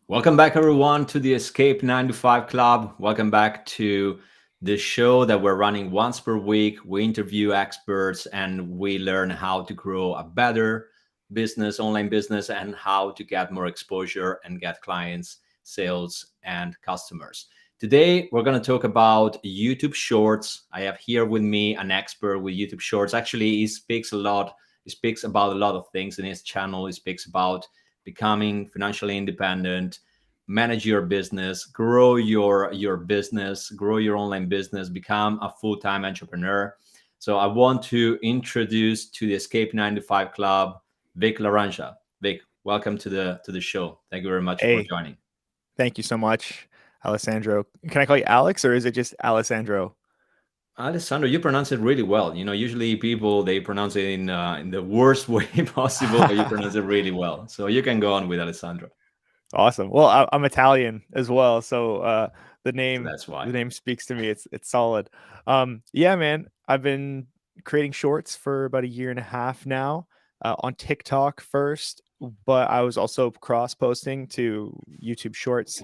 Welcome back, everyone, to the Escape 9 to 5 Club. Welcome back to the show that we're running once per week. We interview experts and we learn how to grow a better business, online business, and how to get more exposure and get clients, sales, and customers. Today, we're going to talk about YouTube Shorts. I have here with me an expert with YouTube Shorts. Actually, he speaks a lot. He speaks about a lot of things in his channel. He speaks about becoming financially independent, manage your business, grow your business, grow your online business, become a full-time entrepreneur. So I want to introduce to the Escape 9 to 5 Club, Vic Laranja. Vic, welcome to the show. Thank you very much for Hey, joining. thank you so much, Alessandro. Can I call you Alex or is it just Alessandro? Alessandro, you pronounce it really well. Usually people they pronounce it in the worst way possible, but you pronounce it really well. So you can go on with Alessandro. Awesome. Well, I'm Italian as well, so the So name that's the why. name speaks to me. It's solid. Yeah, man. I've been creating shorts for about a year and a half now on TikTok first, but I was also cross posting to YouTube Shorts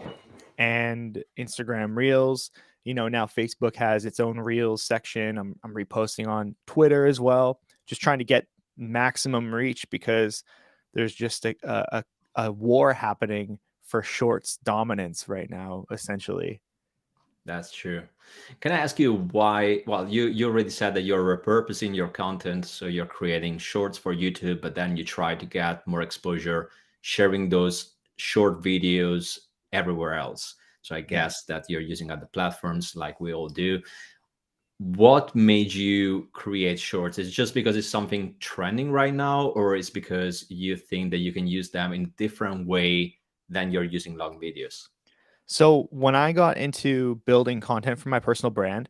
and Instagram Reels. Now Facebook has its own Reels section. I'm reposting on Twitter as well, just trying to get maximum reach because there's just a war happening for shorts dominance right now, essentially. That's true. Can I ask you why? Well, you already said that you're repurposing your content, so you're creating shorts for YouTube, but then you try to get more exposure, sharing those short videos everywhere else. So I Yeah. guess that you're using other platforms like we all do. What made you create shorts? Is it just because it's something trending right now, or is because you think that you can use them in different way than you're using long videos? So when I got into building content for my personal brand,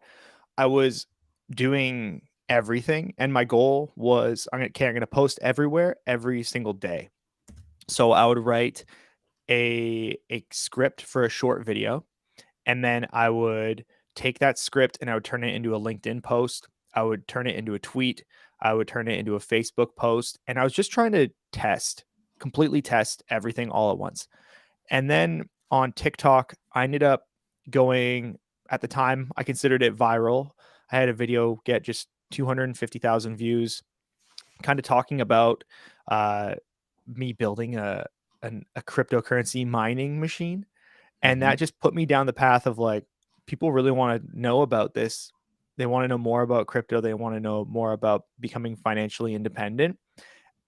I was doing everything, and my goal was I'm gonna post everywhere every single day. So I would write a script for a short video, and then I would take that script and I would turn it into a LinkedIn post. I would turn it into a tweet. I would turn it into a Facebook post. And I was just trying to completely test everything all at once. And then on TikTok, I ended up going, at the time, I considered it viral. I had a video get just 250,000 views, kind of talking about uh, me building a cryptocurrency mining machine, and that Mhm. just put me down the path of like, people really want to know about this. They want to know more about crypto. They want to know more about becoming financially independent.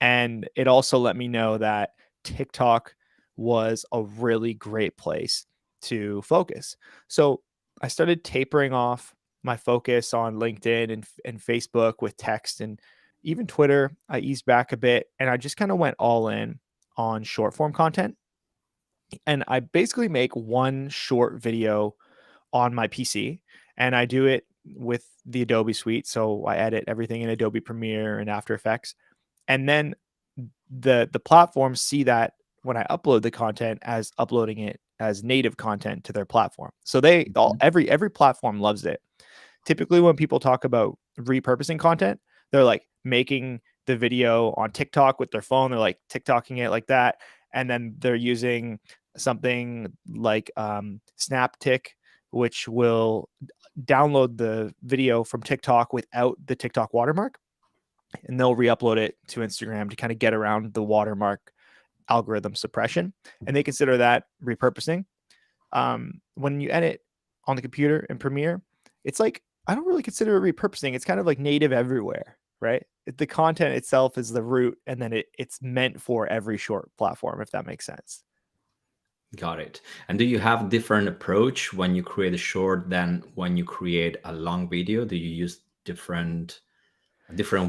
And it also let me know that TikTok was a really great place to focus. So I started tapering off my focus on LinkedIn and Facebook with text, and even Twitter. I eased back a bit and I just kind of went all in on short form content. And I basically make one short video on my PC, and I do it with the Adobe suite. So I edit everything in Adobe Premiere and After Effects. And then the platforms see that when I upload the content as uploading it as native content to their platform. So Mhm. every platform loves it. Typically when people talk about repurposing content, they're like making the video on TikTok with their phone, they're like TikToking it like that, and then they're using something like Snaptick, which will download the video from TikTok without the TikTok watermark, and they'll re-upload it to Instagram to kind of get around the watermark algorithm suppression, and they consider that repurposing. When you edit on the computer in Premiere, it's like, I don't really consider it repurposing. It's kind of like native everywhere, right? The content itself is the root, and then it's meant for every short platform, if that makes sense. Got it. And do you have different approach when you create a short than when you create a long video? Do you use a different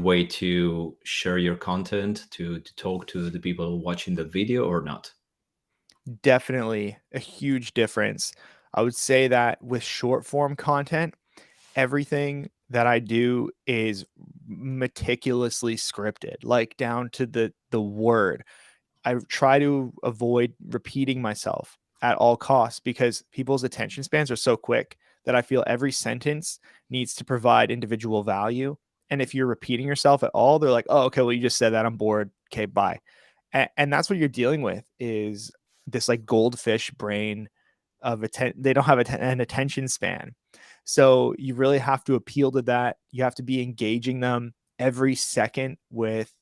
way to share your content to talk to the people watching the video or not? Definitely a huge difference. I would say that with short form content, everything that I do is meticulously scripted, like down to the word. I try to avoid repeating myself at all costs because people's attention spans are so quick that I feel every sentence needs to provide individual value. And if you're repeating yourself at all, they're like, "Oh, okay, well you just said that. I'm bored. Okay, bye." And that's what you're dealing with is this like goldfish brain of they don't have an attention span. So you really have to appeal to that. You have to be engaging them every second with,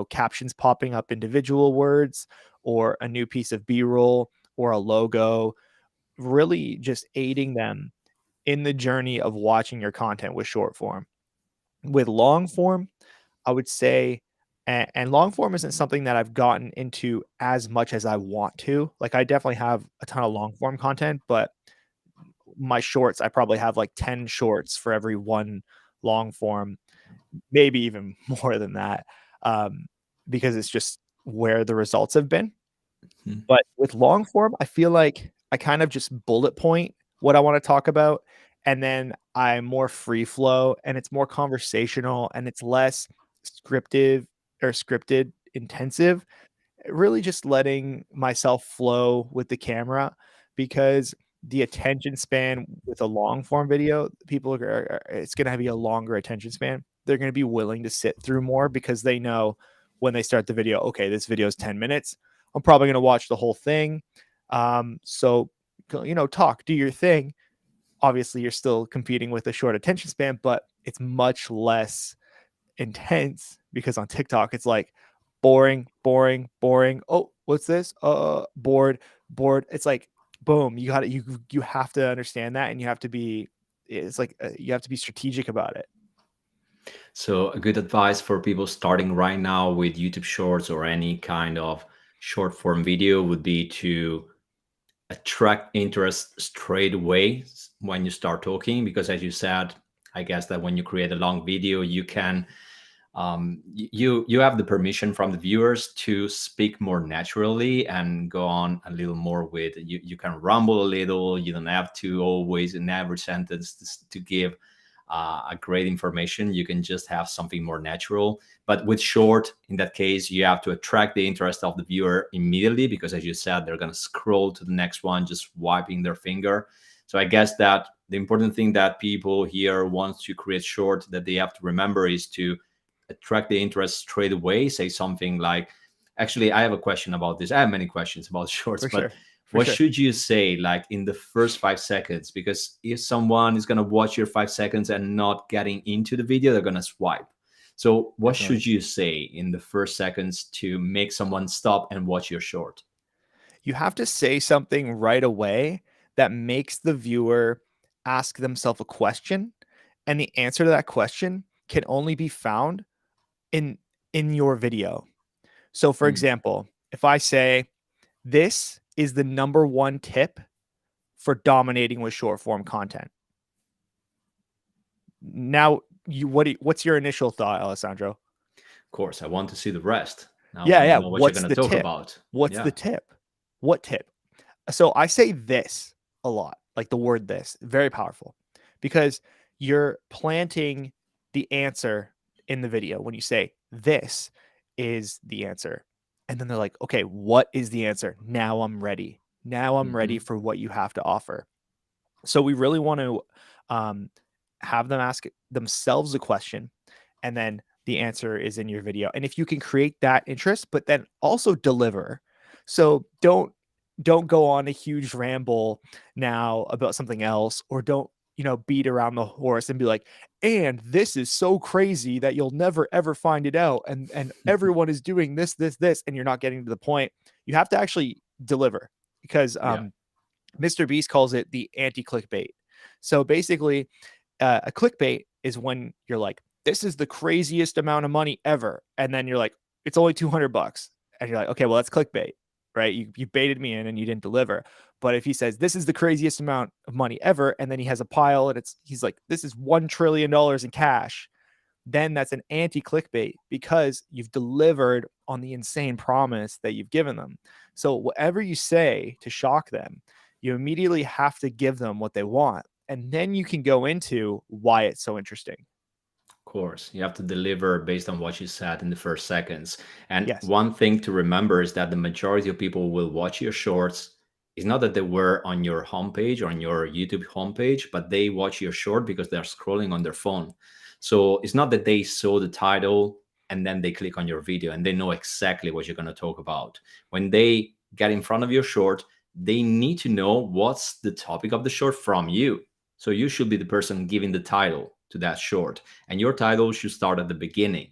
captions popping up individual words or a new piece of B-roll or a logo, really just aiding them in the journey of watching your content with short form. With long form, I would say, and long form isn't something that I've gotten into as much as I want to. Like, I definitely have a ton of long form content, but my shorts, I probably have like 10 shorts for every one long form, maybe even more than that, because it's just where the results have been. Mhm. But with long form, I feel like I kind of just bullet point what I want to talk about. And then I'm more free flow and it's more conversational and it's less scripted intensive, really just letting myself flow with the camera, because the attention span with a long form video, people it's going to be a longer attention span. They're going to be willing to sit through more because they know when they start the video, okay, this video is 10 minutes. I'm probably going to watch the whole thing. So, talk, do your thing. Obviously, you're still competing with a short attention span, but it's much less intense because on TikTok it's like boring, boring, boring. Oh, what's this? Bored, bored. It's like boom. You have to understand that, and you have to be. It's like you have to be strategic about it. So, a good advice for people starting right now with YouTube Shorts or any kind of short form video would be to attract interest straight away when you start talking, because as you said, I guess that when you create a long video, you can you have the permission from the viewers to speak more naturally and go on a little more with you can rumble a little. You don't have to always in every sentence to give a great information. You can just have something more natural. But with short, in that case, you have to attract the interest of the viewer immediately, because as you said, they're going to scroll to the next one, just wiping their finger. So I guess that the important thing that people here want to create short that they have to remember is to attract the interest straight away. Say something like, actually, I have a question about this. I have many questions about shorts, For but sure, for what sure, should you say like in the first 5 seconds? Because if someone is going to watch your 5 seconds and not getting into the video, they're going to swipe. So what definitely. should you say in the first seconds to make someone stop and watch your short? You have to say something right away that makes the viewer ask themselves a question, and the answer to that question can only be found in your video. So, for Hmm. example, if I say, this is the number one tip for dominating with short form content. Now, what's your initial thought, Alessandro? Of course, I want to see the rest. Now I Yeah, want to yeah. know what you're What's going to the talk tip? about. What's the Yeah, tip? What tip? So I say this a lot, like the word this, very powerful, because you're planting the answer in the video when you say this is the answer. And then they're like, okay, what is the answer? Now I'm ready. Now I'm ready hmm, for what you have to offer. So we really want to um, have them ask themselves a question, and then the answer is in your video. And if you can create that interest, but then also deliver. So don't go on a huge ramble now about something else, or don't beat around the horse and be like, and this is so crazy that you'll never ever find it out, and everyone is doing this, and you're not getting to the point. You have to actually deliver, because yeah, Mr. Beast calls it the anti-clickbait. So basically, a clickbait is when you're like, this is the craziest amount of money ever. And then you're like, it's only $200. And you're like, okay, well, that's clickbait, right? You baited me in and you didn't deliver. But if he says, this is the craziest amount of money ever, and then he has a pile and he's like, this is $1 trillion in cash, then that's an anti-clickbait, because you've delivered on the insane promise that you've given them. So whatever you say to shock them, you immediately have to give them what they want. And then you can go into why it's so interesting. of course. You have to deliver based on what you said in the first seconds. And Yes. one thing to remember is that the majority of people will watch your shorts. It's not that they were on your homepage or on your YouTube homepage, but they watch your short because they're scrolling on their phone. So it's not that they saw the title and then they click on your video and they know exactly what you're going to talk about. When they get in front of your short, they need to know what's the topic of the short from you. So you should be the person giving the title to that short, and your title should start at the beginning.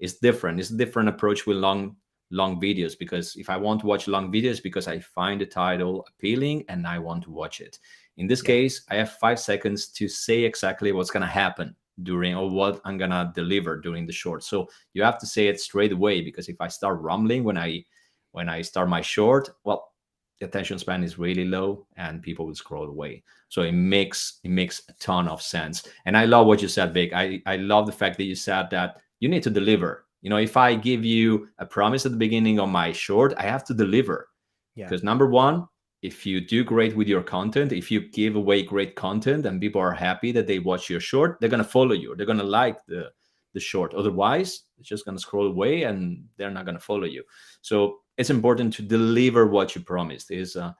It's different. It's a different approach with long videos, because if I want to watch long videos because I find the title appealing and I want to watch it. In this Yeah. case, I have 5 seconds to say exactly what's going to happen during, or what I'm going to deliver during the short. So you have to say it straight away, because if I start rumbling when I start my short, well, the attention span is really low and people will scroll away. So it makes a ton of sense. And I love what you said, Vic. I love the fact that you said that you need to deliver. If I give you a promise at the beginning of my short, I have to deliver. Yeah. Because number one, if you do great with your content, if you give away great content and people are happy that they watch your short, they're going to follow you. They're going to like the short. Otherwise, it's just going to scroll away and they're not going to follow you. So it's important to deliver what you promised. Is a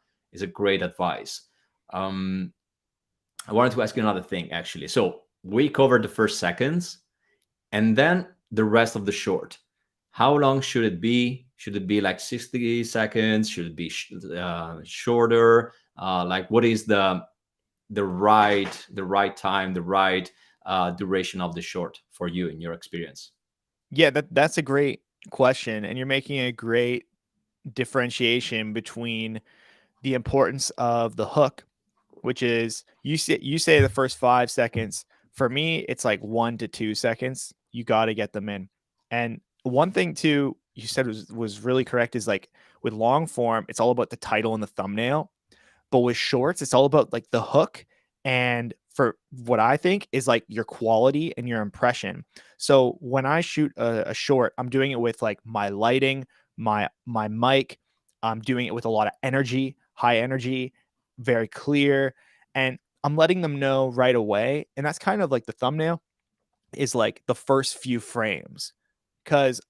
great advice. Um, I wanted to ask you another thing, actually. So we covered the first seconds, and then the rest of the short. How long should it be? Should it be like 60 seconds? Should it be shorter? Like, what is the right time, the right duration of the short for you in your experience? Yeah, that's a great question, and you're making a great differentiation between the importance of the hook, which is you say the first 5 seconds. For me, it's like 1 to 2 seconds. You got to get them in. And one thing too, you said was really correct, is like with long form, it's all about the title and the thumbnail. But with shorts, it's all about like the hook, and for what I think is like your quality and your impression. So when I shoot a short, I'm doing it with like my lighting, my mic. I'm doing it with a lot of energy, high energy, very clear, and I'm letting them know right away. And that's kind of like the thumbnail is like the first few frames, because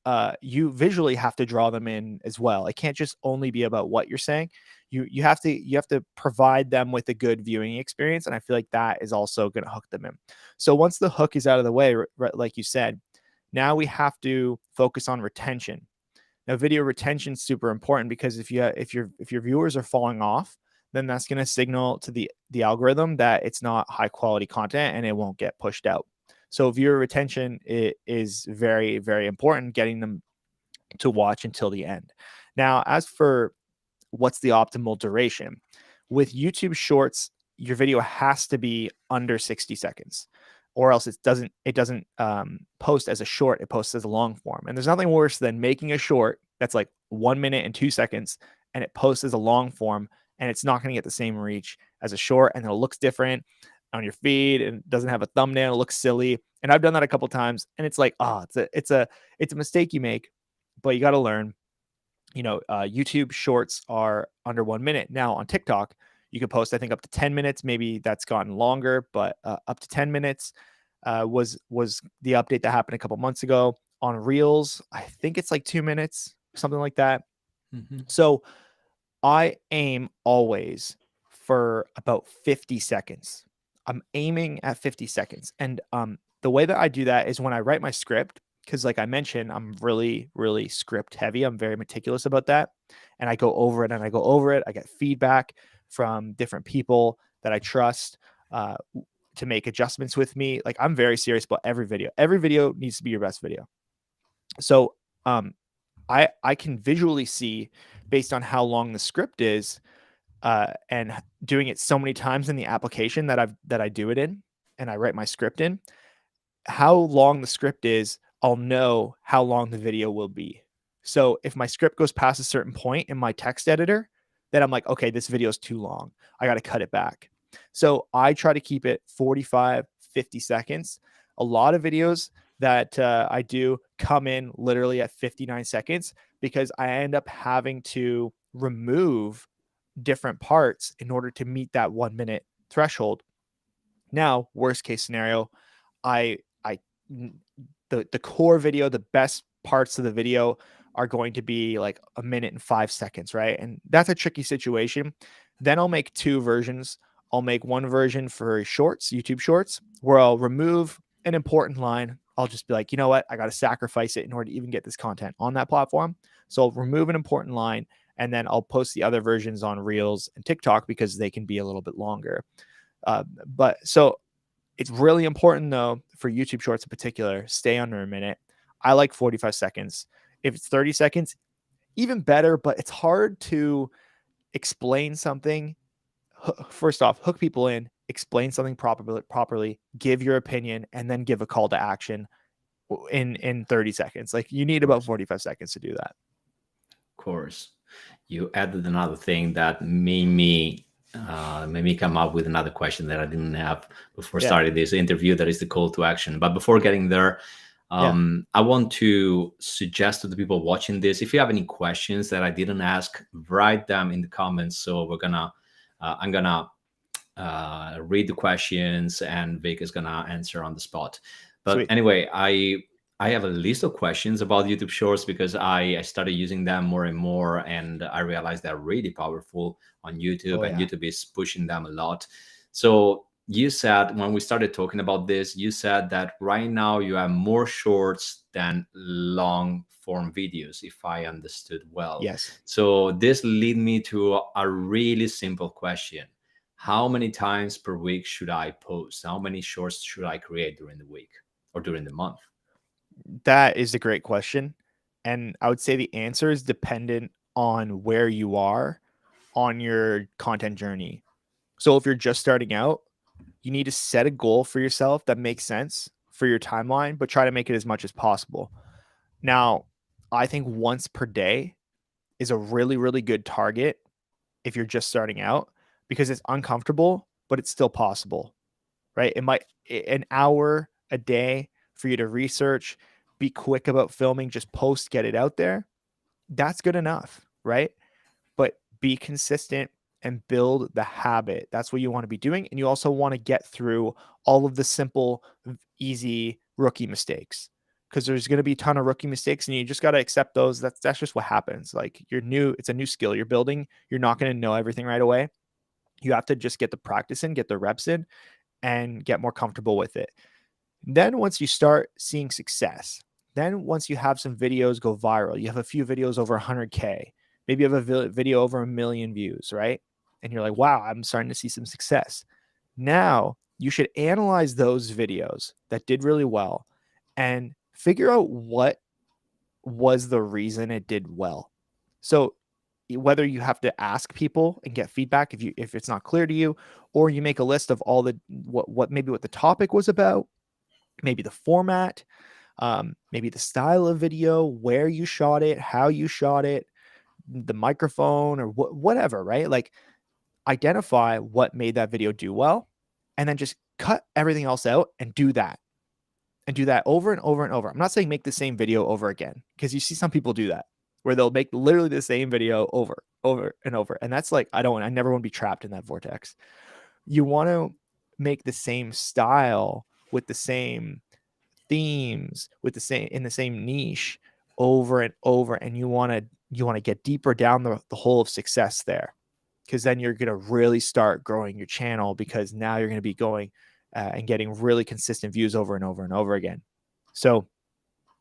you visually have to draw them in as well. It can't just only be about what you're saying. You have to provide them with a good viewing experience, and I feel like that is also going to hook them in. So once the hook is out of the way, like you said, now we have to focus on retention. Now, video retention is super important, because if your viewers are falling off, then that's going to signal to the algorithm that it's not high quality content and it won't get pushed out. So viewer retention is very, very important, getting them to watch until the end. Now, as for what's the optimal duration, with YouTube Shorts, your video has to be under 60 seconds, or else it doesn't post as a short. It posts as a long form. And there's nothing worse than making a short that's like 1 minute and 2 seconds, and it posts as a long form, and it's not going to get the same reach as a short, and it looks different on your feed and doesn't have a thumbnail. It looks silly. And I've done that a couple times, and it's like, it's a mistake you make, but you got to learn. YouTube shorts are under 1 minute. Now on TikTok, you can post, I think, up to 10 minutes. Maybe that's gotten longer, but up to 10 minutes was the update that happened a couple months ago. On Reels, I think it's like 2 minutes, something like that. Mm-hmm. So I aim always for about 50 seconds. I'm aiming at 50 seconds. And the way that I do that is when I write my script, because like I mentioned, I'm really, really script heavy. I'm very meticulous about that. And I go over it and I go over it. I get feedback from different people that I trust to make adjustments with me. Like, I'm very serious about every video. Every video needs to be your best video. So I can visually see, based on how long the script is, and doing it so many times in the application that I do it in, and I write my script in, how long the script is, I'll know how long the video will be. So if my script goes past a certain point in my text editor, then I'm like, okay, this video is too long. I got to cut it back. So I try to keep it 45, 50 seconds. A lot of videos that I do come in literally at 59 seconds, because I end up having to remove different parts in order to meet that 1 minute threshold. Now, worst case scenario, I the core video, the best parts of the video are going to be like 1 minute and 5 seconds, right? And that's a tricky situation. Then I'll make two versions. I'll make one version for shorts, YouTube shorts, where I'll remove an important line. I'll just be like, you know what? I got to sacrifice it in order to even get this content on that platform. So I'll remove an important line, And then I'll post the other versions on Reels and TikTok because they can be a little bit longer. But so it's really important though for YouTube Shorts in particular, stay under a minute. I like 45 seconds. If it's 30 seconds, even better, but it's hard to explain something. First off, hook people in, explain something properly, give your opinion, and then give a call to action in 30 seconds. Like you need about 45 seconds to do that. Of course. You added another thing that made me come up with another question that I didn't have before starting this interview. That is the call to action. But before getting there, I want to suggest to the people watching this, if you have any questions that I didn't ask, write them in the comments. So I'm gonna read the questions, and Vic is gonna answer on the spot. But Sweet. anyway, I have a list of questions about YouTube Shorts because I started using them more and more, and I realized they're really powerful on YouTube, and YouTube is pushing them a lot. So you said, when we started talking about this, you said that right now you have more shorts than long form videos, if I understood well. Yes. So this lead me to a really simple question. How many times per week should I post? How many shorts should I create during the week or during the month? That is a great question. And I would say the answer is dependent on where you are on your content journey. So if you're just starting out, you need to set a goal for yourself that makes sense for your timeline, but try to make it as much as possible. Now, I think once per day is a really, really good target if you're just starting out because it's uncomfortable, but it's still possible, right? It might an hour a day for you to research, be quick about filming, just post, get it out there. That's good enough, right? But be consistent and build the habit. That's what you want to be doing. And you also want to get through all of the simple, easy rookie mistakes because there's going to be a ton of rookie mistakes and you just got to accept those. That's just what happens. Like you're new. It's a new skill you're building. You're not going to know everything right away. You have to just get the practice in, get the reps in, and get more comfortable with it. Then once you start seeing success, then once you have some videos go viral, you have a few videos over 100K, maybe you have a video over 1 million views, right? And you're like, wow, I'm starting to see some success. Now you should analyze those videos that did really well and figure out what was the reason it did well. So whether you have to ask people and get feedback if it's not clear to you, or you make a list of all the what the topic was about, maybe the format, maybe the style of video, where you shot it, how you shot it, the microphone, or whatever, right? Like identify what made that video do well, and then just cut everything else out and do that. And do that over and over and over. I'm not saying make the same video over again, because you see some people do that where they'll make literally the same video over and over. And that's like, I never want to be trapped in that vortex. You want to make the same style with the same themes in the same niche over and over. And you want to get deeper down the hole of success there, because then you're going to really start growing your channel, because now you're going to be going and getting really consistent views over and over and over again. So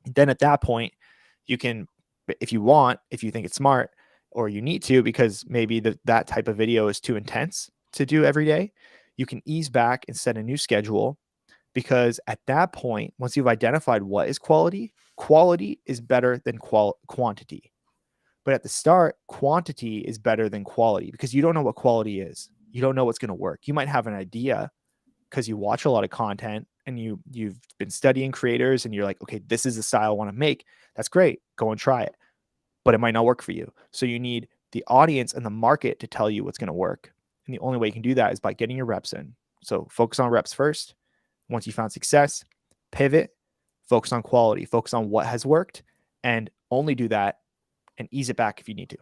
then at that point, you can, if you think it's smart, or you need to, because maybe that type of video is too intense to do every day, you can ease back and set a new schedule. Because at that point, once you've identified what is quality is better than quantity. But at the start, quantity is better than quality, because you don't know what quality is. You don't know what's going to work. You might have an idea because you watch a lot of content and you've been studying creators and you're like, okay, this is the style I want to make. That's great. Go and try it. But it might not work for you. So you need the audience and the market to tell you what's going to work. And the only way you can do that is by getting your reps in. So focus on reps first. Once you found success, pivot, focus on quality, focus on what has worked, and only do that, and ease it back if you need to.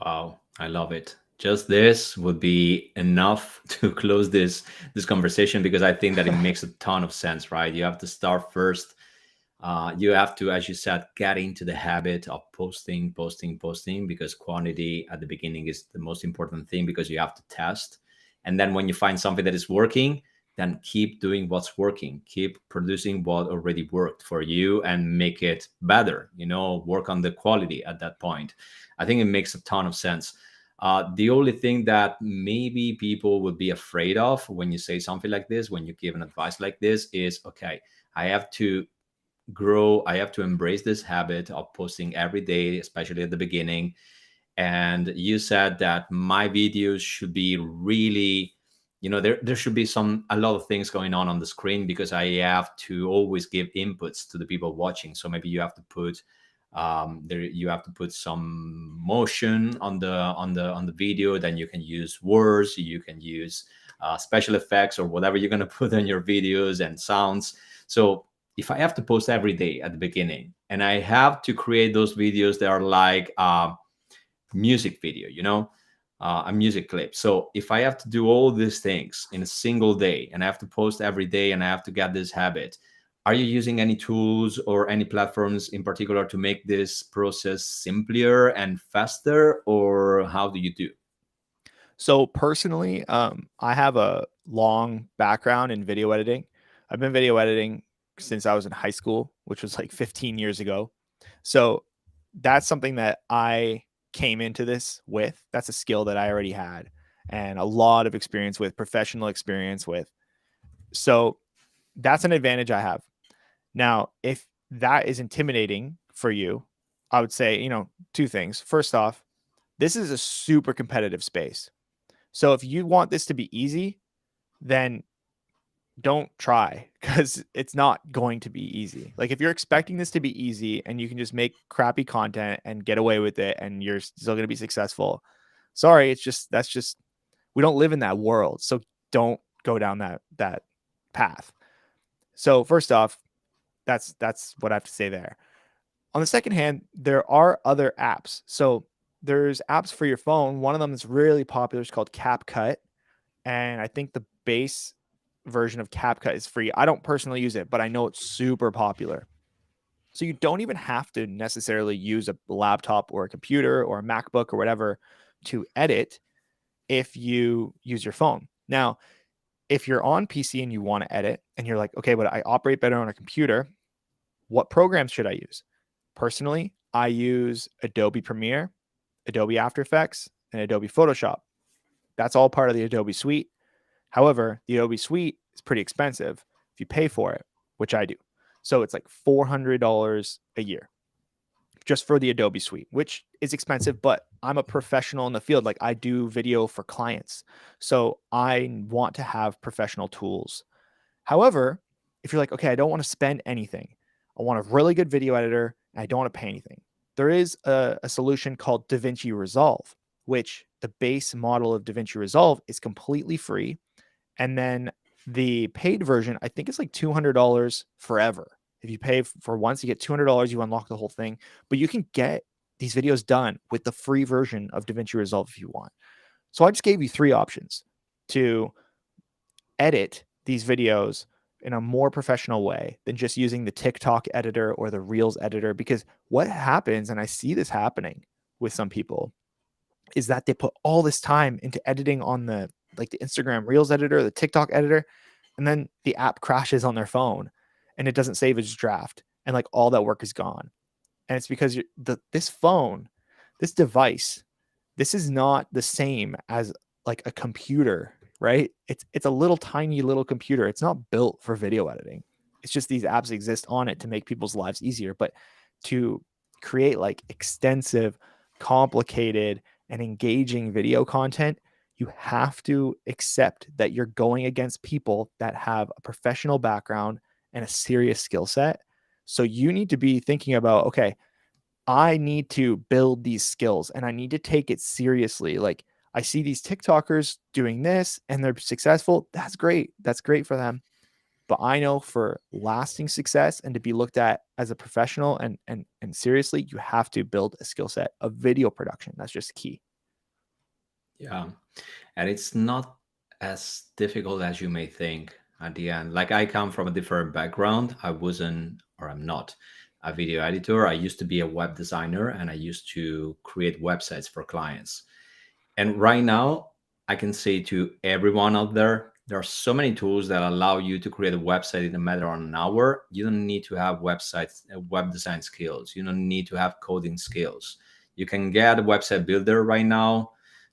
Wow, I love it. Just this would be enough to close this conversation, because I think that it makes a ton of sense, right? You have to start first. You have to, as you said, get into the habit of posting, because quantity at the beginning is the most important thing, because you have to test. And then when you find something that is working, then keep doing what's working, keep producing what already worked for you and make it better, work on the quality at that point. I think it makes a ton of sense. The only thing that maybe people would be afraid of when you say something like this, when you give an advice like this, is okay, I have to grow, I have to embrace this habit of posting every day, especially at the beginning. And you said that my videos should be really, there should be a lot of things going on the screen, because I have to always give inputs to the people watching. So maybe you have to put you have to put some motion on the video. Then you can use words, you can use special effects or whatever you're going to put in your videos, and sounds. So if I have to post every day at the beginning, and I have to create those videos that are like music video, a music clip. So if I have to do all these things in a single day, and I have to post every day, and I have to get this habit, are you using any tools or any platforms in particular to make this process simpler and faster, or how do you do? So personally, I have a long background in video editing. I've been video editing since I was in high school, which was like 15 years ago. So that's something that I came into this with. That's a skill that I already had and a lot of experience with, professional experience with. So that's an advantage I have. Now, if that is intimidating for you, I would say, two things. First off, this is a super competitive space. So if you want this to be easy, then don't try, because it's not going to be easy. Like if you're expecting this to be easy and you can just make crappy content and get away with it and you're still going to be successful, sorry, that's just we don't live in that world. So don't go down that path. So first off, that's what I have to say there. On the second hand, there are other apps. So there's apps for your phone. One of them that's really popular is called CapCut. And I think the base version of CapCut is free. I don't personally use it, but I know it's super popular. So you don't even have to necessarily use a laptop or a computer or a MacBook or whatever to edit if you use your phone. Now, if you're on PC and you want to edit and you're like, okay, but I operate better on a computer, what programs should I use? Personally, I use Adobe Premiere, Adobe After Effects, and Adobe Photoshop. That's all part of the Adobe suite. However, the Adobe suite is pretty expensive if you pay for it, which I do. So it's like $400 a year just for the Adobe suite, which is expensive, but I'm a professional in the field. Like I do video for clients. So I want to have professional tools. However, if you're like, okay, I don't want to spend anything, I want a really good video editor, and I don't want to pay anything, there is a solution called DaVinci Resolve, which the base model of DaVinci Resolve is completely free. And then the paid version, I think it's like $200 forever. If you pay for once, you get $200, you unlock the whole thing. But you can get these videos done with the free version of DaVinci Resolve if you want. So I just gave you three options to edit these videos in a more professional way than just using the TikTok editor or the Reels editor. Because what happens, and I see this happening with some people, is that they put all this time into editing on the Instagram Reels editor, the TikTok editor, and then the app crashes on their phone and it doesn't save its draft, and like all that work is gone. And it's because this phone, this device, this is not the same as like a computer, right? It's a little tiny little computer. It's not built for video editing. It's just these apps exist on it to make people's lives easier, but to create like extensive, complicated, and engaging video content, you have to accept that you're going against people that have a professional background and a serious skill set. So you need to be thinking about, okay, I need to build these skills and I need to take it seriously. Like I see these TikTokers doing this and they're successful. That's great. That's great for them. But I know for lasting success and to be looked at as a professional and seriously, you have to build a skill set of video production. That's just key. Yeah. And it's not as difficult as you may think at the end. Like I come from a different background. I wasn't, or I'm not, a video editor. I used to be a web designer and I used to create websites for clients. And right now, I can say to everyone out there, There are so many tools that allow you to create a website in a matter of an hour. You don't need to have web design skills. You don't need to have coding skills. You can get a website builder right now.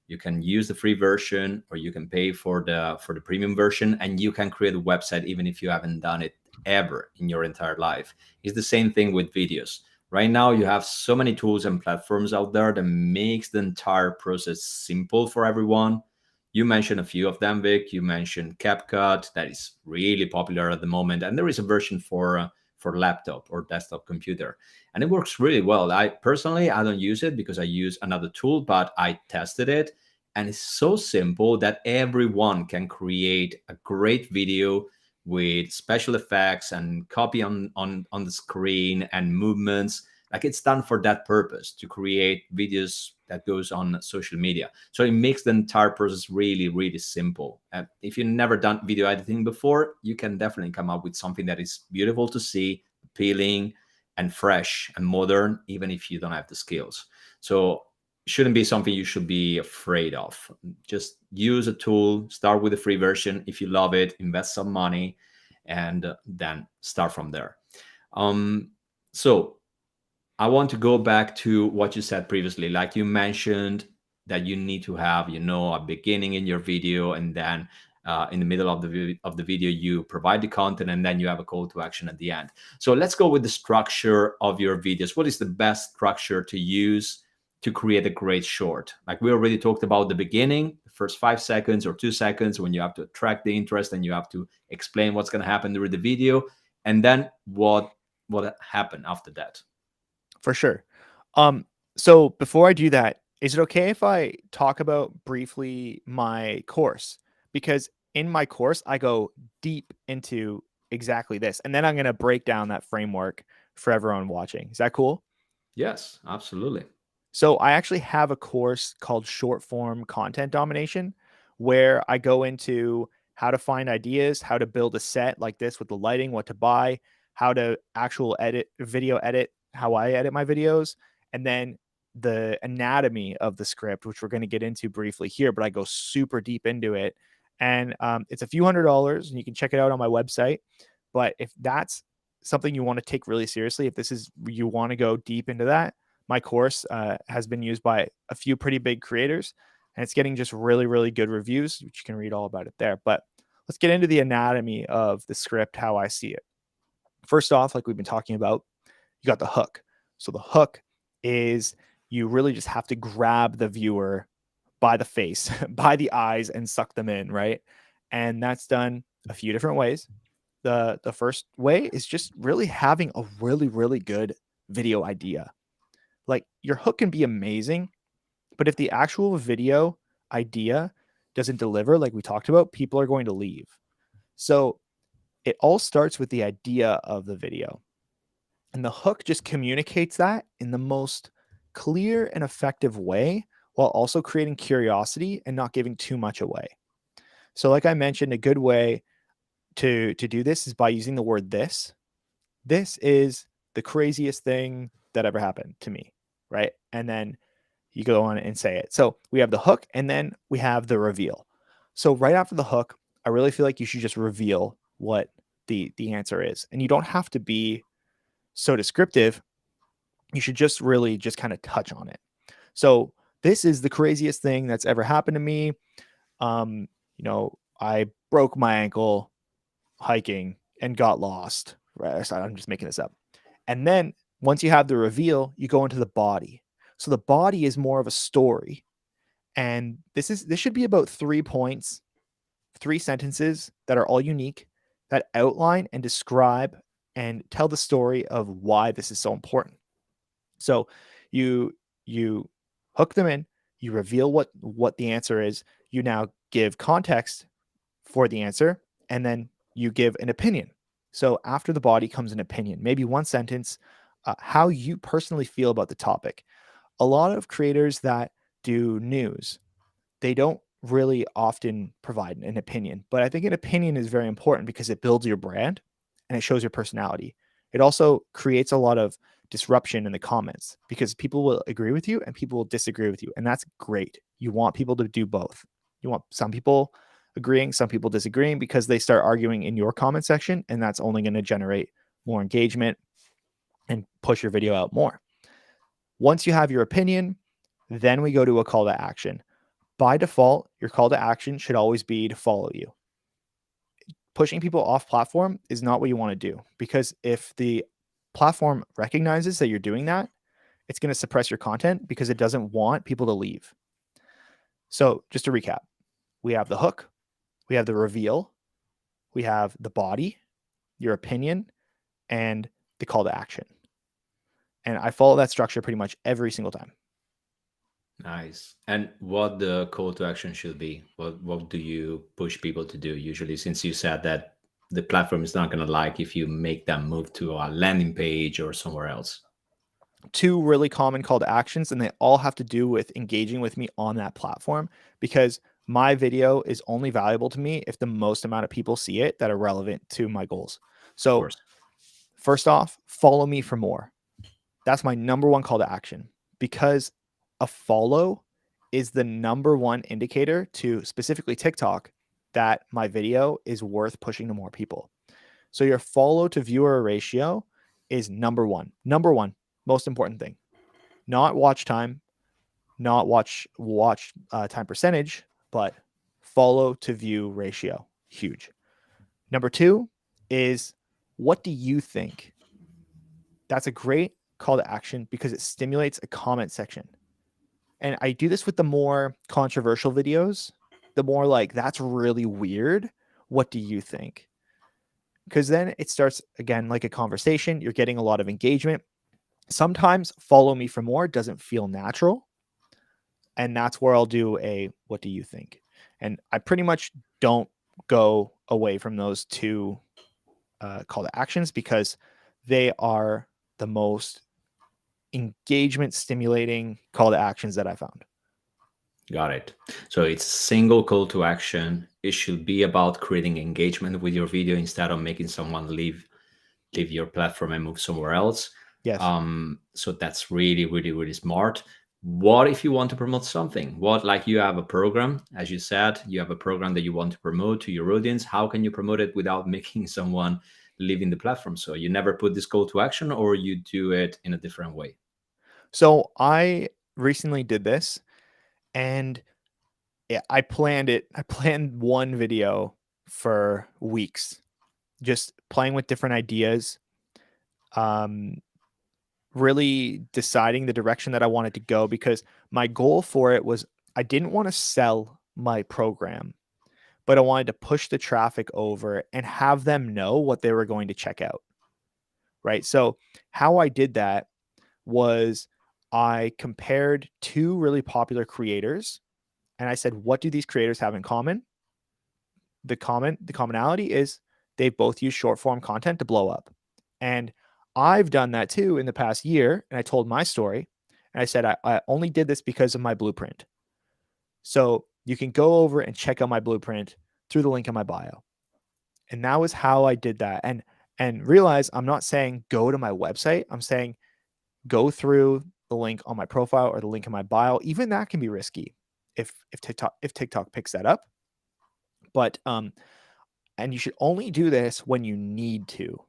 You can use the free version, or you can pay for the premium version, and you can create a website even if you haven't done it ever in your entire life. It's the same thing with videos. Right now, you have so many tools and platforms out there that makes the entire process simple for everyone. You mentioned a few of them, Vic. You mentioned CapCut, that is really popular at the moment, and there is a version for laptop or desktop computer, and it works really well. I personally, I don't use it because I use another tool, but I tested it, and it's so simple that everyone can create a great video with special effects and copy on the screen and movements. Like, it's done for that purpose, to create videos that goes on social media. So it makes the entire process really, really simple. If you've never done video editing before, you can definitely come up with something that is beautiful to see, appealing, and fresh and modern, even if you don't have the skills. So it shouldn't be something you should be afraid of. Just use a tool, start with the free version. If you love it, invest some money, and then start from there. So I want to go back to what you said previously. Like, you mentioned that you need to have, a beginning in your video, and then in the middle of the video, you provide the content, and then you have a call to action at the end. So let's go with the structure of your videos. What is the best structure to use to create a great short? Like, we already talked about the beginning, the first 5 seconds or 2 seconds, when you have to attract the interest and you have to explain what's going to happen during the video, and then what happened after that. For sure. So before I do that, is it okay if I talk about briefly my course? Because in my course, I go deep into exactly this, and then I'm going to break down that framework for everyone watching. Is that cool? Yes, absolutely. So I actually have a course called Short Form Content Domination, where I go into how to find ideas, how to build a set like this with the lighting, what to buy, how to actual edit, how I edit my videos, and then the anatomy of the script, which we're going to get into briefly here, but I go super deep into it. And it's a few $100s, and you can check it out on my website. But if that's something you want to take really seriously, if this is, you want to go deep into that, my course has been used by a few pretty big creators, and it's getting just really, really good reviews, which you can read all about it there. But let's get into the anatomy of the script, how I see it. First off, like we've been talking about, you got the hook. So the hook is, you really just have to grab the viewer by the face, by the eyes, and suck them in, right? And that's done a few different ways. The first way is just really having a really, really good video idea. Like, your hook can be amazing, but if the actual video idea doesn't deliver, like we talked about, people are going to leave. So it all starts with the idea of the video. And the hook just communicates that in the most clear and effective way, while also creating curiosity and not giving too much away. So, like I mentioned, a good way to do this is by using the word this. This is the craziest thing that ever happened to me, right? And then you go on and say it. So we have the hook, and then we have the reveal. So right after the hook, I really feel like you should just reveal what the answer is. And you don't have to be so descriptive. You should just really just kind of touch on it. So this is the craziest thing that's ever happened to me. I broke my ankle hiking and got lost. Right? So I'm just making this up. And then once you have the reveal, you go into the body. So the body is more of a story. And this should be about 3 points, 3 sentences that are all unique, that outline and describe and tell the story of why this is so important. So you hook them in, you reveal what the answer is, you now give context for the answer, and then you give an opinion. So after the body comes an opinion, maybe 1 sentence, how you personally feel about the topic. A lot of creators that do news, they don't really often provide an opinion, but I think an opinion is very important because it builds your brand and it shows your personality. It also creates a lot of disruption in the comments because people will agree with you and people will disagree with you, and that's great. You want people to do both. You want some people agreeing, some people disagreeing, because they start arguing in your comment section, and that's only going to generate more engagement and push your video out more. Once you have your opinion, then we go to a call to action. By default, your call to action should always be to follow you. Pushing people off platform is not what you want to do, because if the platform recognizes that you're doing that, it's going to suppress your content because it doesn't want people to leave. So just to recap, we have the hook, we have the reveal, we have the body, your opinion, and the call to action. And I follow that structure pretty much every single time. Nice. And what the call to action should be? What do you push people to do usually? Since you said that the platform is not going to like if you make them move to a landing page or somewhere else. Two really common call to actions, and they all have to do with engaging with me on that platform, because my video is only valuable to me if the most amount of people see it that are relevant to my goals. Of So course. first off, follow me for more. That's my number one call to action, because a follow is the number one indicator to specifically TikTok that my video is worth pushing to more people. So your follow to viewer ratio is number one. Number one, most important thing. Not watch time, not watch time percentage, but follow to view ratio. Huge. Number two is, what do you think? That's a great call to action because it stimulates a comment section. And I do this with the more controversial videos, the more like, that's really weird. What do you think? Because then it starts again like a conversation. You're getting a lot of engagement. Sometimes follow me for more doesn't feel natural. And that's where I'll do a what do you think? And I pretty much don't go away from those two call to actions, because they are the most engagement stimulating call to actions that I found. Got it. So it's single call to action. It should be about creating engagement with your video instead of making someone leave your platform and move somewhere else. Yes. So that's really, really, really smart. What if you want to promote something? What, like you have a program, as you said, you have a program that you want to promote to your audience. How can you promote it without making someone leaving the platform? So you never put this call to action, or you do it in a different way? So I recently did this, and I planned it. I planned one video for weeks, just playing with different ideas, really deciding the direction that I wanted to go, because my goal for it was, I didn't want to sell my program, but I wanted to push the traffic over and have them know what they were going to check out. Right. So how I did that was, I compared two really popular creators, and I said, what do these creators have in common? The commonality is they both use short form content to blow up. And I've done that too in the past year. And I told my story, and I said, I only did this because of my blueprint. So you can go over and check out my blueprint through the link in my bio. And that was how I did that. And realize I'm not saying go to my website. I'm saying go through the link on my profile or the link in my bio. Even that can be risky if TikTok picks that up. But and you should only do this when you need to.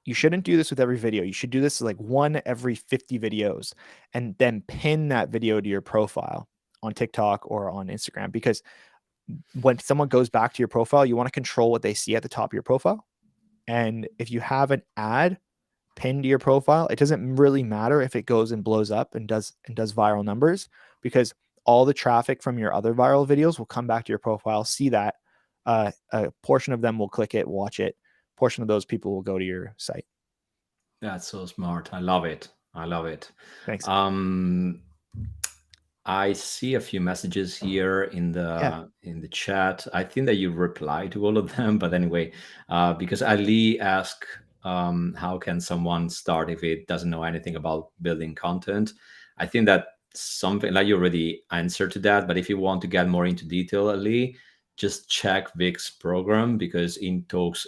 You shouldn't do this with every video. You should do this like one every 50 videos, and then pin that video to your profile on TikTok or on Instagram, because when someone goes back to your profile, you want to control what they see at the top of your profile. And if you have an ad pinned to your profile, it doesn't really matter if it goes and blows up and does viral numbers, because all the traffic from your other viral videos will come back to your profile, see that. A portion of them will click it, watch it. Portion of those people will go to your site. That's so smart. I love it. Thanks. I see a few messages here in the chat. I think that you reply to all of them, but anyway, because Ali asked, how can someone start if it doesn't know anything about building content? I think that something like you already answered to that, but if you want to get more into detail, Ali, just check Vic's program, because it talks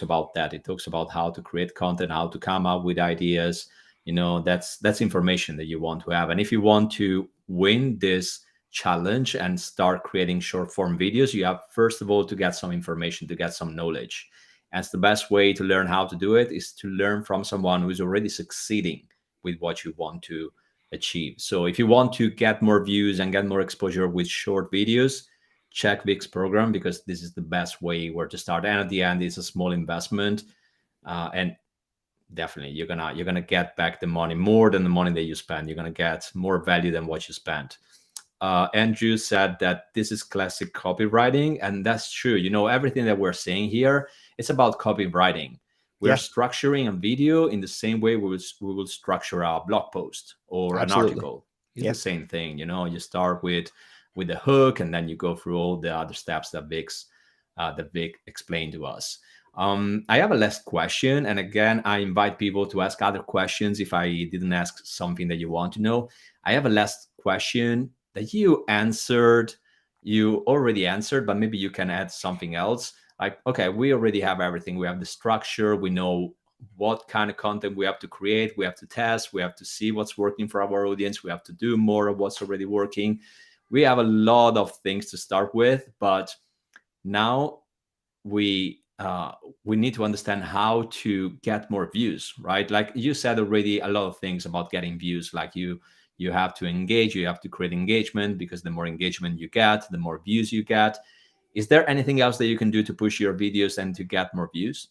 about that. It talks about how to create content, how to come up with ideas. That's information that you want to have. And if you want to win this challenge and start creating short form videos, you have first of all to get some information, to get some knowledge. And the best way to learn how to do it is to learn from someone who is already succeeding with what you want to achieve. So if you want to get more views and get more exposure with short videos, check Vic's program, because this is the best way where to start. And at the end, it's a small investment, and definitely you're gonna get back the money, more than the money that you spend. You're gonna get more value than what you spent. Andrew said that this is classic copywriting, and that's true. Everything that we're saying here, it's about copywriting. We're Yeah, structuring a video in the same way we will structure a blog post or an absolutely. article. It's the Yeah. same thing. You start with the hook, and then you go through all the other steps that Vic explained to us. I have a last question, and again, I invite people to ask other questions if I didn't ask something that you want to know. I have a last question that you already answered, but maybe you can add something else. Like, okay, we already have everything. We have the structure. We know what kind of content we have to create. We have to test. We have to see what's working for our audience. We have to do more of what's already working. We have a lot of things to start with, but now we need to understand how to get more views, right? Like you said already, a lot of things about getting views. Like you have to engage, you have to create engagement, because the more engagement you get, the more views you get. Is there anything else that you can do to push your videos and to get more views?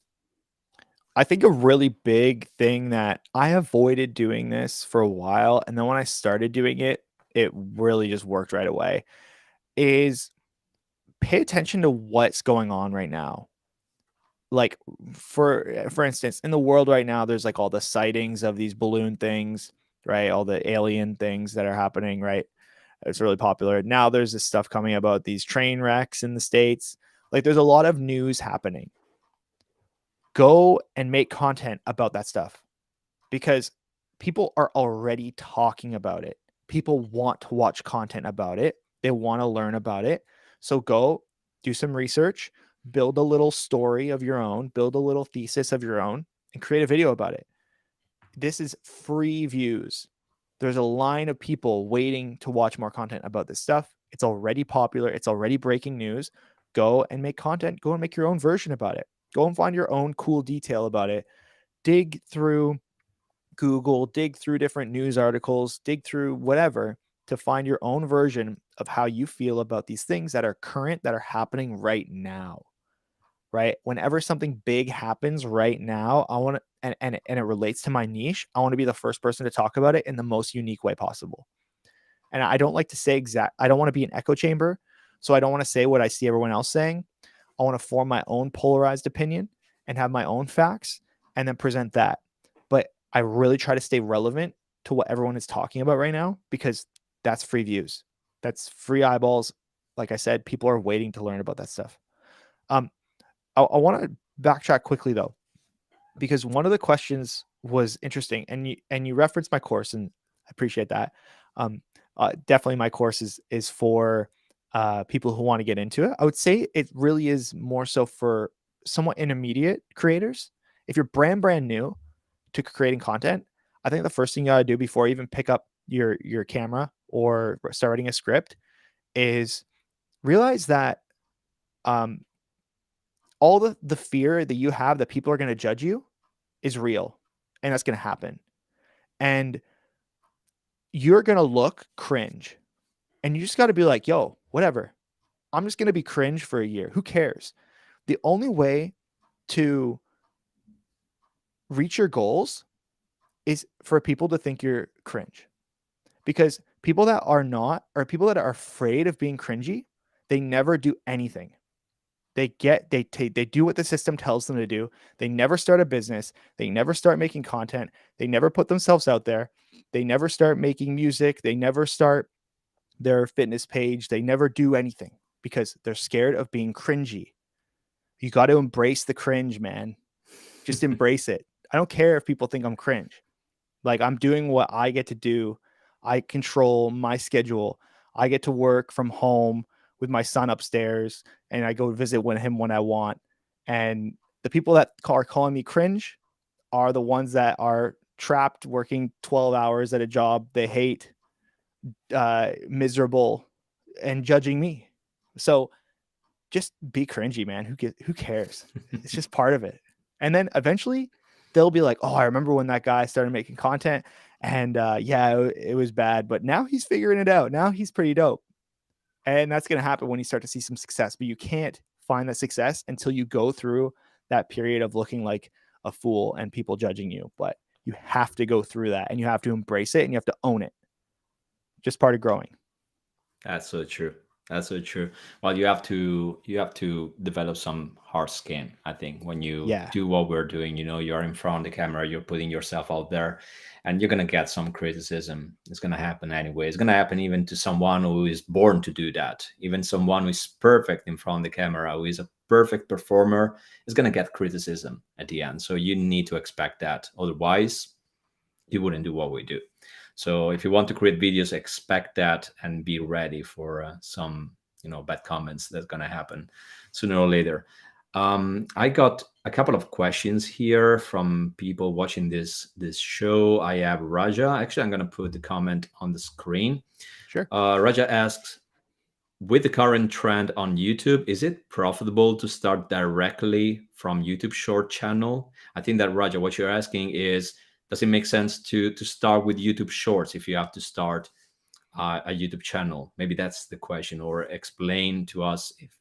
I think a really big thing that I avoided doing this for a while, and then when I started doing it, it really just worked right away, is pay attention to what's going on right now. Like for instance, in the world right now, there's like all the sightings of these balloon things, right? All the alien things that are happening, right? It's really popular. Now there's this stuff coming about these train wrecks in the States. Like there's a lot of news happening. Go and make content about that stuff, because people are already talking about it. People want to watch content about it. They want to learn about it. So go do some research, build a little story of your own, build a little thesis of your own, and create a video about it. This is free views. There's a line of people waiting to watch more content about this stuff. It's already popular. It's already breaking news. Go and make content. Go and make your own version about it. Go and find your own cool detail about it. Dig through Google, dig through different news articles, dig through whatever to find your own version of how you feel about these things that are current, that are happening right now. Right? Whenever something big happens right now, I want to, and it relates to my niche, I want to be the first person to talk about it in the most unique way possible. And I don't like to say I don't want to be an echo chamber. So I don't want to say what I see everyone else saying. I want to form my own polarized opinion and have my own facts and then present that. But I really try to stay relevant to what everyone is talking about right now, because that's free views. That's free eyeballs. Like I said, people are waiting to learn about that stuff. I want to backtrack quickly though, because one of the questions was interesting, and you referenced my course, and I appreciate that. Definitely, my course is for people who want to get into it. I would say it really is more so for somewhat intermediate creators. If you're brand new to creating content, I think the first thing you got to do before you even pick up your camera or start writing a script is realize that um, all the fear that you have that people are going to judge you is real, and that's going to happen. And you're going to look cringe, and you just got to be like, yo, whatever. I'm just going to be cringe for a year. Who cares? The only way to reach your goals is for people to think you're cringe, because people that are not, or people that are afraid of being cringy, they never do anything. They do what the system tells them to do. They never start a business. They never start making content. They never put themselves out there. They never start making music. They never start their fitness page. They never do anything because they're scared of being cringy. You got to embrace the cringe, man. Just embrace it. I don't care if people think I'm cringe. Like, I'm doing what I get to do. I control my schedule. I get to work from home with my son upstairs, and I go visit him when I want. And the people that are calling me cringe are the ones that are trapped working 12 hours at a job they hate, miserable, and judging me. So just be cringy, man. Who cares? It's just part of it. And then eventually they'll be like, oh, I remember when that guy started making content and yeah, it was bad, but now he's figuring it out. Now he's pretty dope. And that's going to happen when you start to see some success, but you can't find that success until you go through that period of looking like a fool and people judging you. But you have to go through that and you have to embrace it and you have to own it. Just part of growing. That's so true. That's so true. Well, you have to develop some hard skin. I think when you Yeah. do what we're doing, you're in front of the camera, you're putting yourself out there, and you're gonna get some criticism. It's gonna happen anyway. It's gonna happen even to someone who is born to do that. Even someone who is perfect in front of the camera, who is a perfect performer, is gonna get criticism at the end. So you need to expect that. Otherwise, you wouldn't do what we do. So if you want to create videos, expect that and be ready for some, bad comments that's going to happen sooner or later. I got a couple of questions here from people watching this show. I have Raja. Actually, I'm going to put the comment on the screen. Sure. Raja asks, with the current trend on YouTube, is it profitable to start directly from YouTube short channel? I think that, Raja, what you're asking is, does it make sense to start with YouTube shorts if you have to start a YouTube channel? Maybe that's the question, or explain to us if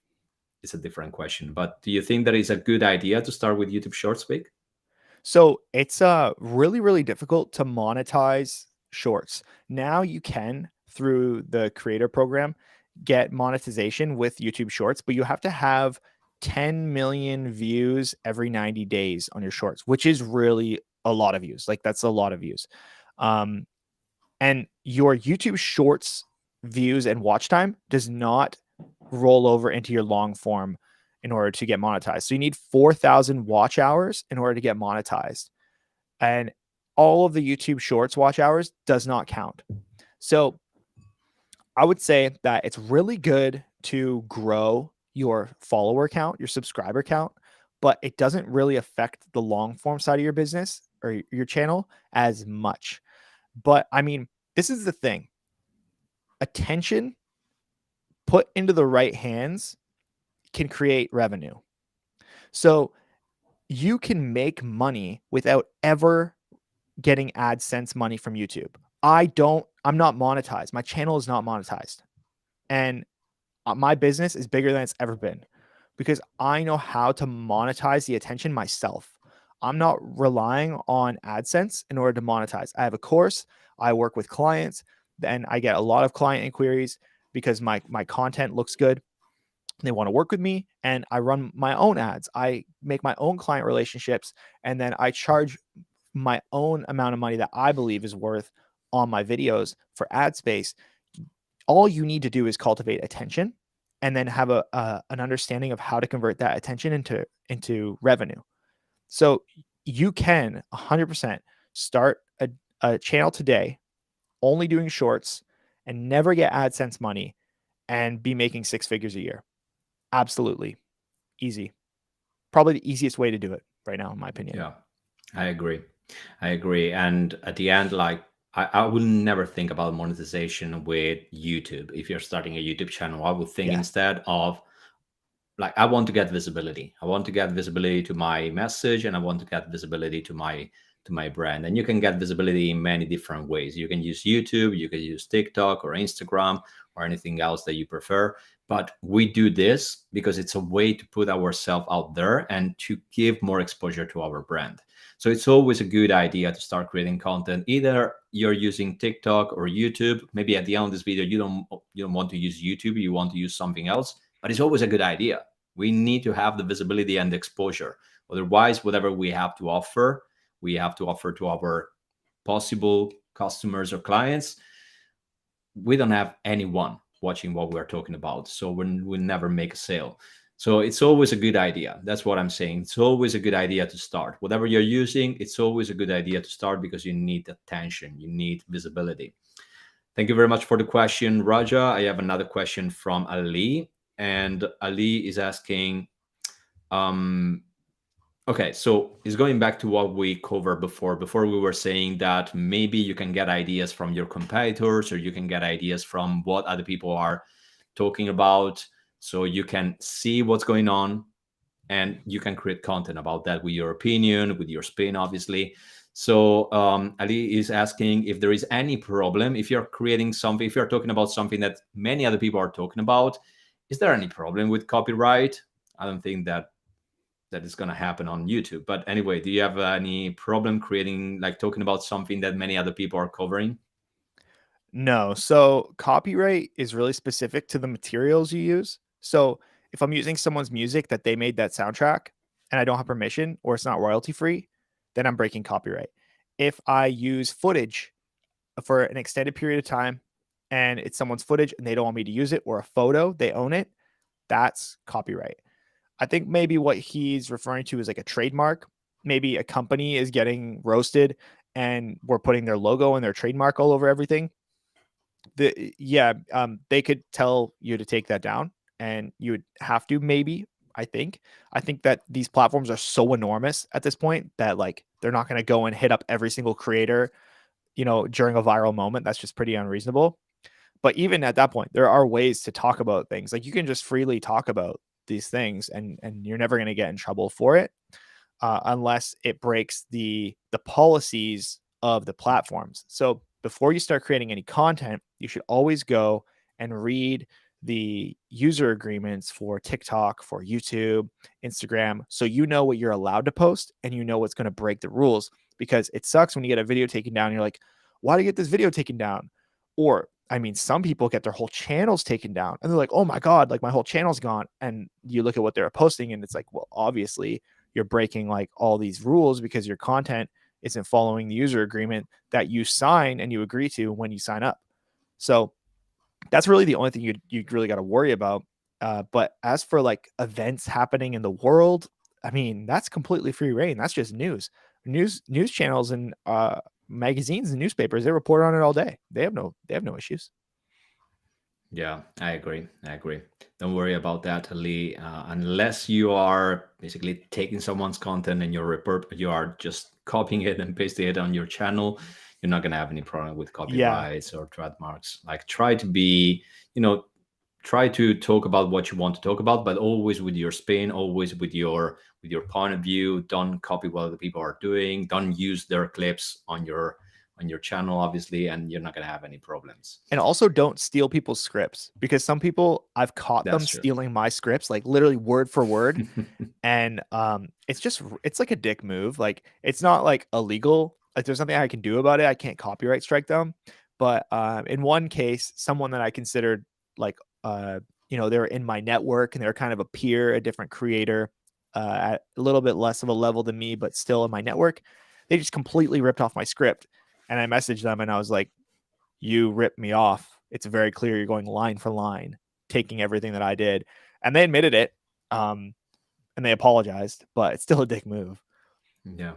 it's a different question. But do you think that is a good idea to start with YouTube shorts, Vic? So it's really, really difficult to monetize shorts. Now you can, through the creator program, get monetization with YouTube shorts, but you have to have 10 million views every 90 days on your shorts, which is really a lot of views. Like that's a lot of views. And your YouTube shorts views and watch time does not roll over into your long form in order to get monetized. So you need 4,000 watch hours in order to get monetized. And all of the YouTube shorts watch hours does not count. So I would say that it's really good to grow your follower count, your subscriber count, but it doesn't really affect the long form side of your business or your channel as much. But I mean, this is the thing. Attention put into the right hands can create revenue. So you can make money without ever getting AdSense money from YouTube. I'm not monetized. My channel is not monetized. And my business is bigger than it's ever been because I know how to monetize the attention myself. I'm not relying on AdSense in order to monetize. I have a course, I work with clients, and I get a lot of client inquiries because my content looks good. They want to work with me, and I run my own ads. I make my own client relationships, and then I charge my own amount of money that I believe is worth on my videos for ad space. All you need to do is cultivate attention and then have an understanding of how to convert that attention into revenue. So you can 100% start a channel today, only doing shorts and never get AdSense money and be making 6 figures a year. Absolutely. Easy. Probably the easiest way to do it right now, in my opinion. Yeah, I agree. And at the end, like, I will never think about monetization with YouTube. If you're starting a YouTube channel, I would think instead of, like, I want to get visibility. I want to get visibility to my message, and I want to get visibility to my brand. And you can get visibility in many different ways. You can use YouTube, you can use TikTok or Instagram or anything else that you prefer. But we do this because it's a way to put ourselves out there and to give more exposure to our brand. So it's always a good idea to start creating content. Either you're using TikTok or YouTube. Maybe at the end of this video, you don't want to use YouTube, you want to use something else. But it's always a good idea. We need to have the visibility and the exposure. Otherwise, whatever we have to offer to our possible customers or clients. We don't have anyone watching what we're talking about. So we'll never make a sale. So it's always a good idea. That's what I'm saying. It's always a good idea to start. Whatever you're using, it's always a good idea to start because you need attention. You need visibility. Thank you very much for the question, Raja. I have another question from Ali. And Ali is asking, okay, so it's going back to what we covered before. Before we were saying that maybe you can get ideas from your competitors, or you can get ideas from what other people are talking about, so you can see what's going on and you can create content about that with your opinion, with your spin, obviously. So Ali is asking if there is any problem if you're creating something, if you're talking about something that many other people are talking about. Is there any problem with copyright? I don't think that is going to happen on YouTube. But anyway, do you have any problem creating, like talking about something that many other people are covering? No. So copyright is really specific to the materials you use. So if I'm using someone's music that they made that soundtrack and I don't have permission or it's not royalty free, then I'm breaking copyright. If I use footage for an extended period of time and it's someone's footage and they don't want me to use it, or a photo, they own it, that's copyright. I think maybe what he's referring to is like a trademark. Maybe a company is getting roasted and we're putting their logo and their trademark all over everything. They could tell you to take that down, and you would have to, maybe. I think that these platforms are so enormous at this point that like they're not going to go and hit up every single creator, during a viral moment. That's just pretty unreasonable. But even at that point, there are ways to talk about things. Like you can just freely talk about these things, and you're never going to get in trouble for it, unless it breaks the policies of the platforms. So before you start creating any content, you should always go and read the user agreements for TikTok, for YouTube, Instagram, so you know what you're allowed to post and you know what's going to break the rules. Because it sucks when you get a video taken down. You're like, why do you get this video taken down? Or I mean, some people get their whole channels taken down and they're like, oh my God, like my whole channel's gone. And you look at what they're posting and it's like, well, obviously you're breaking like all these rules because your content isn't following the user agreement that you sign and you agree to when you sign up. So that's really the only thing you really got to worry about. But as for like events happening in the world, I mean, that's completely free reign. That's just news channels and magazines and newspapers. They report on it all day. They have no issues. Yeah, I agree. I agree. Don't worry about that, Ali. Unless you are basically taking someone's content and you are just copying it and pasting it on your channel, you're not gonna have any problem with Yeah. copyrights or trademarks. Like, try to be, try to talk about what you want to talk about, but always with your spin, always with your point of view. Don't copy what other people are doing. Don't use their clips on your channel, obviously, and you're not gonna have any problems. And also don't steal people's scripts, because some people, I've caught them That's true. stealing my scripts, like literally word for word. And it's like a dick move. Like it's not like illegal. Like there's nothing I can do about it. I can't copyright strike them. But in one case, someone that I considered like they were in my network and they were kind of a peer, a different creator, at a little bit less of a level than me, but still in my network. They just completely ripped off my script. And I messaged them and I was like, you ripped me off. It's very clear you're going line for line, taking everything that I did. And they admitted it. And they apologized, but it's still a dick move. Yeah.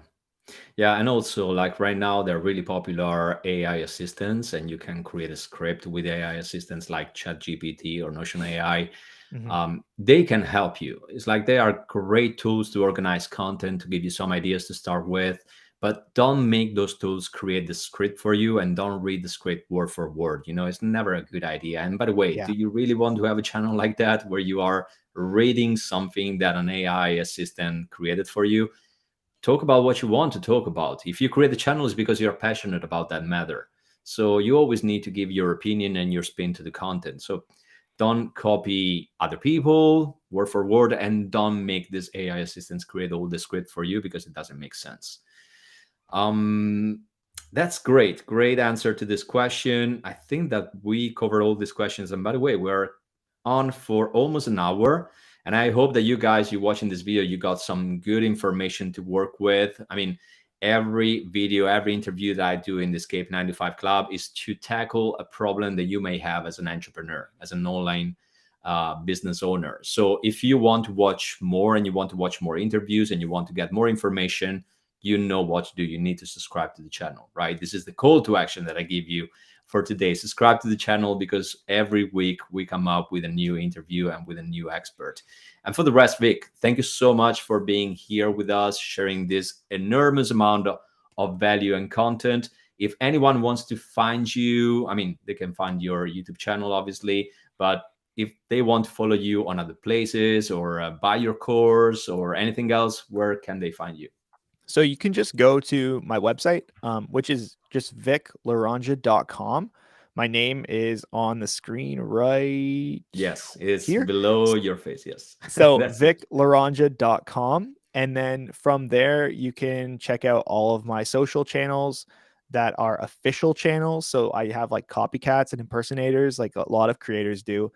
Yeah, and also like right now they're really popular AI assistants, and you can create a script with AI assistants like ChatGPT or Notion AI. Mm-hmm. They can help you. It's like they are great tools to organize content, to give you some ideas to start with, but don't make those tools create the script for you, and don't read the script word for word. It's never a good idea. And by the way, Yeah. do you really want to have a channel like that where you are reading something that an AI assistant created for you? Talk about what you want to talk about. If you create the channel, it's because you're passionate about that matter. So you always need to give your opinion and your spin to the content. So don't copy other people word for word, and don't make this AI assistants create all the script for you, because it doesn't make sense. Um, that's great. Great answer to this question. I think that we covered all these questions. And by the way, we're on for almost an hour. And I hope that you watching this video, you got some good information to work with. I mean, every video, every interview that I do in the Escape 9 to 5 Club is to tackle a problem that you may have as an entrepreneur, as an online business owner. So if you want to watch more, and you want to watch more interviews, and you want to get more information, you know what to do. You need to subscribe to the channel, right? This is the call to action that I give you for today. Subscribe to the channel, because every week we come up with a new interview and with a new expert. And for the rest, Vic, thank you so much for being here with us, sharing this enormous amount of value and content. If anyone wants to find you, I mean, they can find your YouTube channel, obviously, but if they want to follow you on other places or buy your course or anything else, where can they find you? So you can just go to my website, which is just viclaranja.com. My name is on the screen right Yes, it's here. below your face. Yes, So that's it. viclaranja.com. And then from there, you can check out all of my social channels that are official channels. So I have like copycats and impersonators, like a lot of creators do.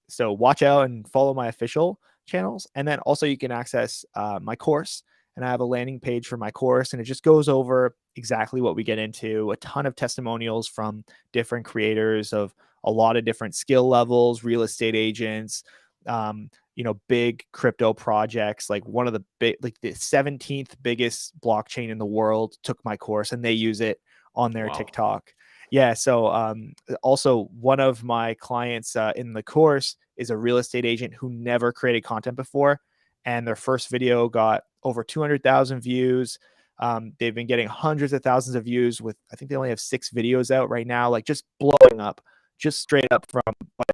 So watch out and follow my official channels. And then also you can access my course. And I have a landing page for my course, and it just goes over exactly what we get into, a ton of testimonials from different creators of a lot of different skill levels, real estate agents, big crypto projects. Like one of the big, like the 17th biggest blockchain in the world took my course and they use it on their Wow. TikTok. Yeah. So also one of my clients in the course is a real estate agent who never created content before. And their first video got over 200,000 views. They've been getting hundreds of thousands of views with, I think they only have 6 videos out right now, like just blowing up, just straight up from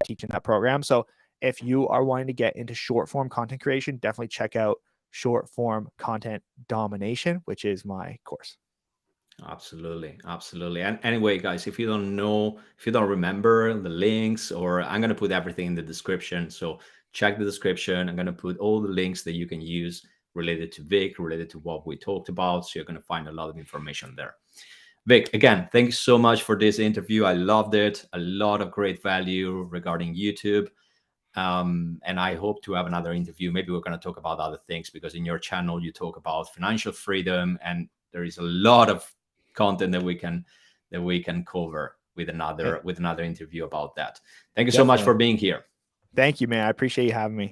teaching that program. So if you are wanting to get into short form content creation, definitely check out Short Form Content Domination, which is my course. Absolutely, absolutely. And anyway, guys, if you don't know, if you don't remember the links, or I'm gonna put everything in the description. So check the description. I'm gonna put all the links that you can use related to Vic, related to what we talked about. So you're gonna find a lot of information there. Vic, again, thanks so much for this interview. I loved it. A lot of great value regarding YouTube. And I hope to have another interview. Maybe we're going to talk about other things, because in your channel you talk about financial freedom, and there is a lot of content that we can cover with another interview about that. Thank you so much Definitely. for being here. Thank you, man. I appreciate you having me.